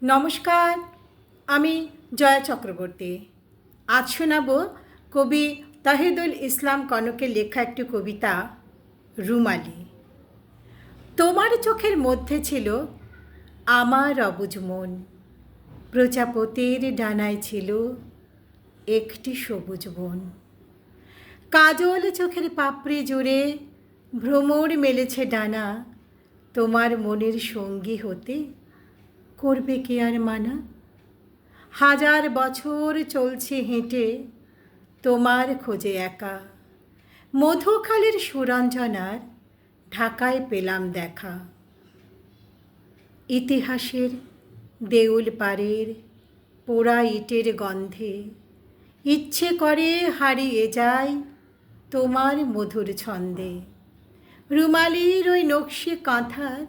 নমস্কার, আমি জয়া চক্রবর্তী। আজ শোনাব কবি তাহিদুল ইসলাম কনকের লেখা একটি কবিতা, রুমালি। তোমার চোখের মধ্যে ছিল আমার অবুঝ মন, প্রজাপতির ডানায় ছিল একটি সবুজ বন। কাজল চোখের পাপড়ি জুড়ে ভ্রমর মেলেছে ডানা, তোমার মনের সঙ্গী হতে করবে কে আর মানা। হাজার বছর চলছে হেঁটে তোমার খোঁজে একা, মধুখালের সুরঞ্জনার ঢাকায় পেলাম দেখা। ইতিহাসের দেউল পাড়ের পোড়া ইটের গন্ধে ইচ্ছে করে হারিয়ে যায় তোমার মধুর ছন্দে। রুমালির ওই নকশি কাঁথার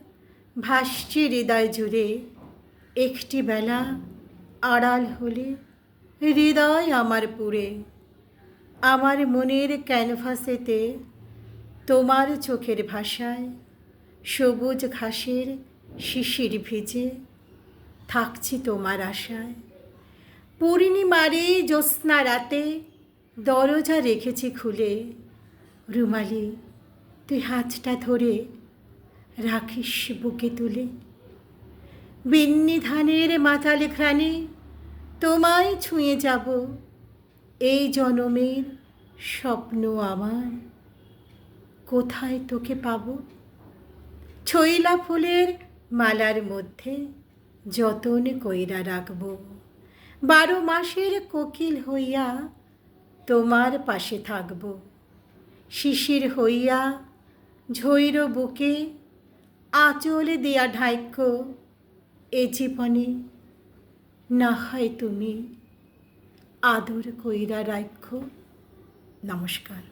ভাসছে হৃদয় জুড়ে, একটি বেলা আড়াল হলে হৃদয় আমার পুড়ে। আমার মনের ক্যানভাসেতে তোমার চোখের ভাষায় সবুজ ঘাসের শিশির ভিজে থাকছি তোমার আশায়। পূর্ণিমারে জ্যোৎস্না রাতে দরজা রেখেছি খুলে, রুমালি তুই হাতটা ধরে রাখিস বুকে তুলে। বিন্নি ধানের মাতাল ঘ্রাণে তোমায় ছুঁয়ে যাব, এই জনমের স্বপ্ন আমার কোথায় তোকে পাব। ছইলা ফুলের মালার মধ্যে যতন কইরা রাখব, 12 মাসের কোকিল হইয়া তোমার পাশে থাকব। শিশির হইয়া ঝইর বুকে আঁচল দিয়া ঢাইক্য, এ জীবনে না হয় তুমি আদর কইরা রাখ্য। নমস্কার।